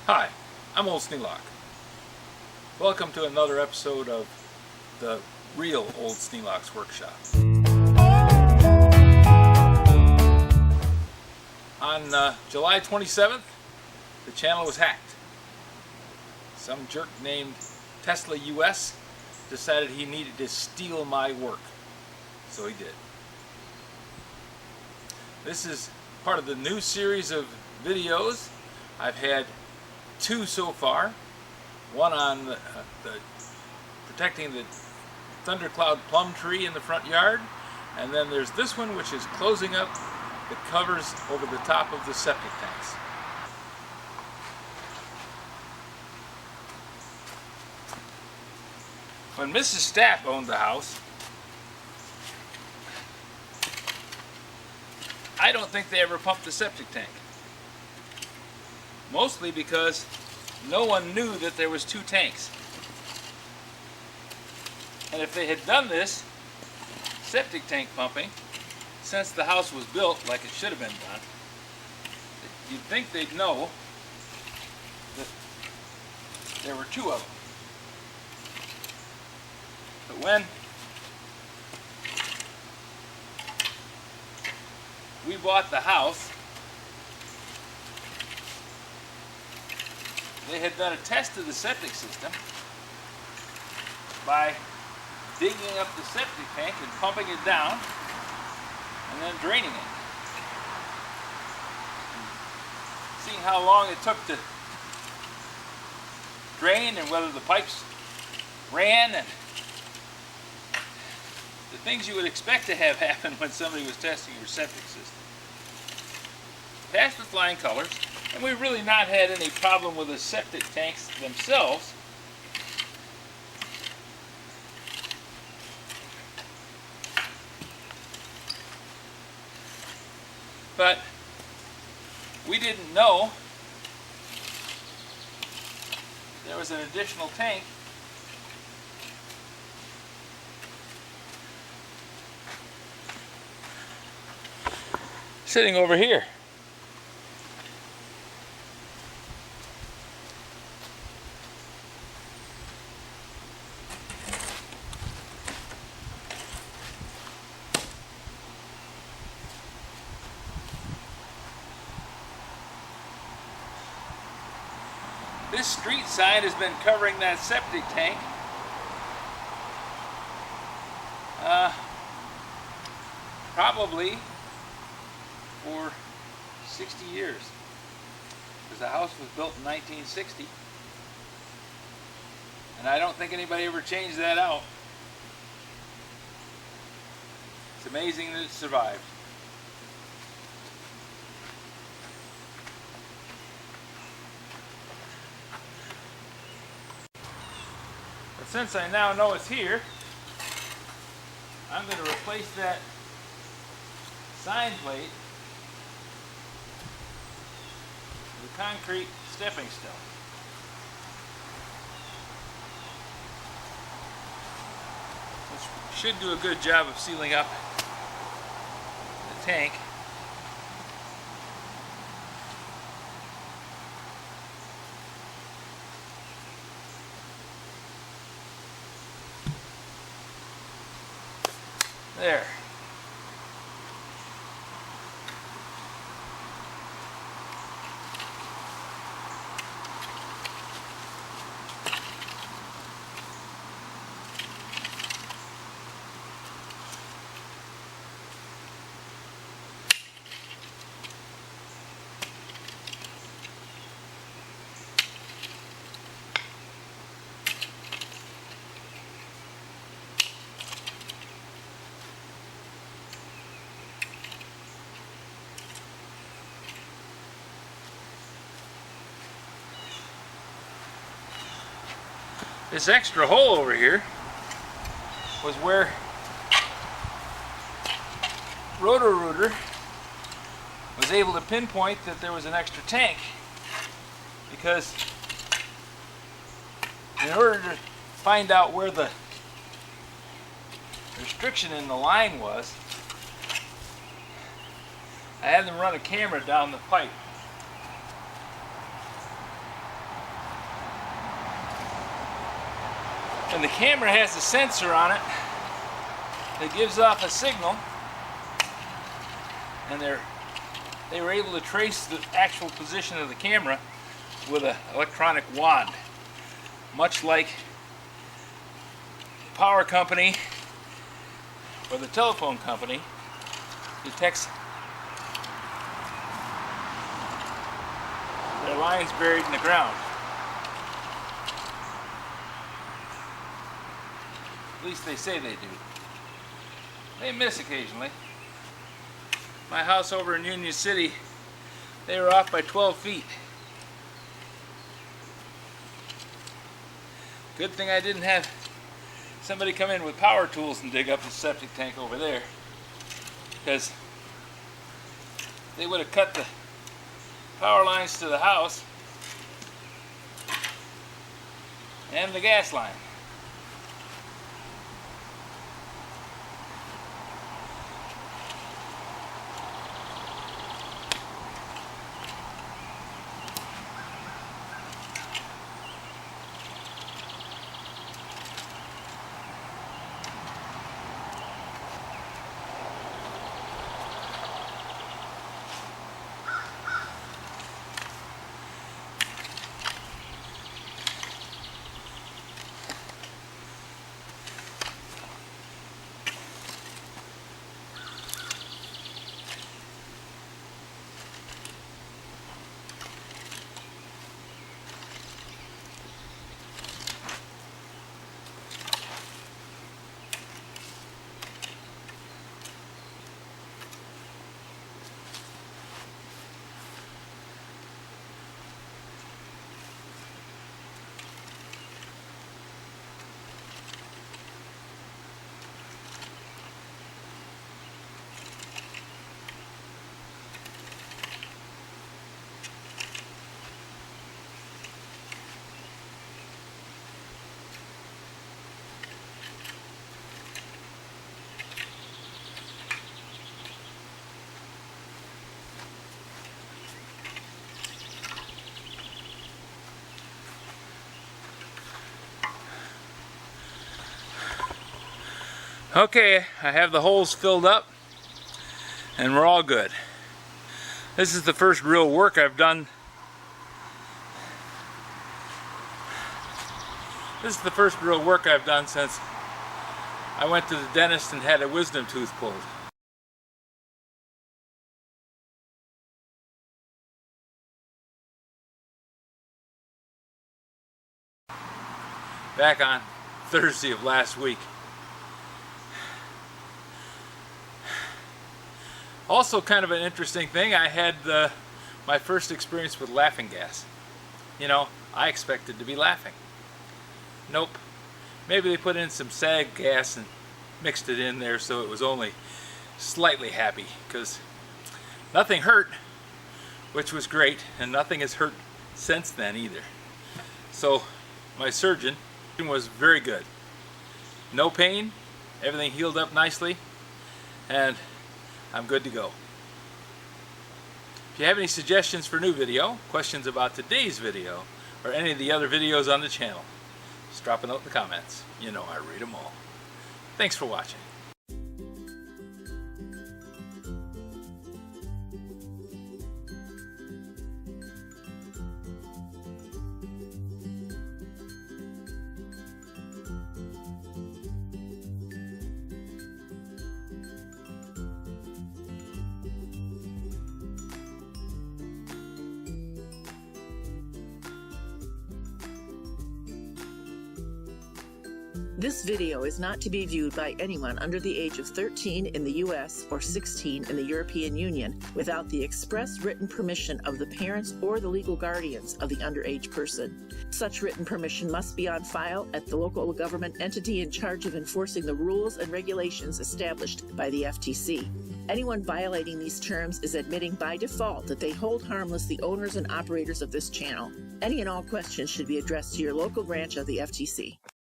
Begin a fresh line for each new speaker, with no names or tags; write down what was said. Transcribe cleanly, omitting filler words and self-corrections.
Hi, I'm Old Sneelock. Welcome to another episode of the real Old Sneelock's Workshop. On July 27th, the channel was hacked. Some jerk named Tesla US decided he needed to steal my work. So he did. This is part of the new series of videos. I've had two so far. One on the protecting the thundercloud plum tree in the front yard, and then there's this one which is closing up the covers over the top of the septic tanks. When Mrs. Stapp owned the house, I don't think they ever pumped the septic tank. Mostly because no one knew that there was two tanks. And if they had done this septic tank pumping since the house was built like it should have been done, you'd think they'd know that there were two of them. But when we bought the house, they had done a test of the septic system by digging up the septic tank and pumping it down and then draining it. Seeing how long it took to drain and whether the pipes ran and the things you would expect to have happen when somebody was testing your septic system. Passed with flying colors. And we've really not had any problem with the septic tanks themselves. But we didn't know there was an additional tank sitting over here. This street sign has been covering that septic tank probably for 60 years, because the house was built in 1960, and I don't think anybody ever changed that out. It's amazing that it survived. But since I now know it's here, I'm going to replace that sign plate with a concrete stepping stone. Which should do a good job of sealing up the tank. There. This extra hole over here was where Roto-Rooter was able to pinpoint that there was an extra tank, because in order to find out where the restriction in the line was, I had them run a camera down the pipe. And the camera has a sensor on it that gives off a signal, and they were able to trace the actual position of the camera with an electronic wand, much like the power company or the telephone company detects their lines buried in the ground. At least they say they do. They miss occasionally. My house over in Union City, they were off by 12 feet. Good thing I didn't have somebody come in with power tools and dig up the septic tank over there, because they would have cut the power lines to the house and the gas line. Okay, I have the holes filled up and we're all good. This is the first real work I've done. This is the first real work I've done since I went to the dentist and had a wisdom tooth pulled. Back on Thursday of last week. Also kind of an interesting thing, I had my first experience with laughing gas. You know, I expected to be laughing. Nope. Maybe they put in some sag gas and mixed it in there so it was only slightly happy, because nothing hurt, which was great, and nothing has hurt since then either. So my surgeon was very good. No pain, everything healed up nicely, and I'm good to go. If you have any suggestions for new video, questions about today's video, or any of the other videos on the channel, just drop a note in the comments. You know I read them all. Thanks for watching.
This video is not to be viewed by anyone under the age of 13 in the U.S. or 16 in the European Union without the express written permission of the parents or the legal guardians of the underage person. Such written permission must be on file at the local government entity in charge of enforcing the rules and regulations established by the FTC. Anyone violating these terms is admitting by default that they hold harmless the owners and operators of this channel. Any and all questions should be addressed to your local branch of the FTC.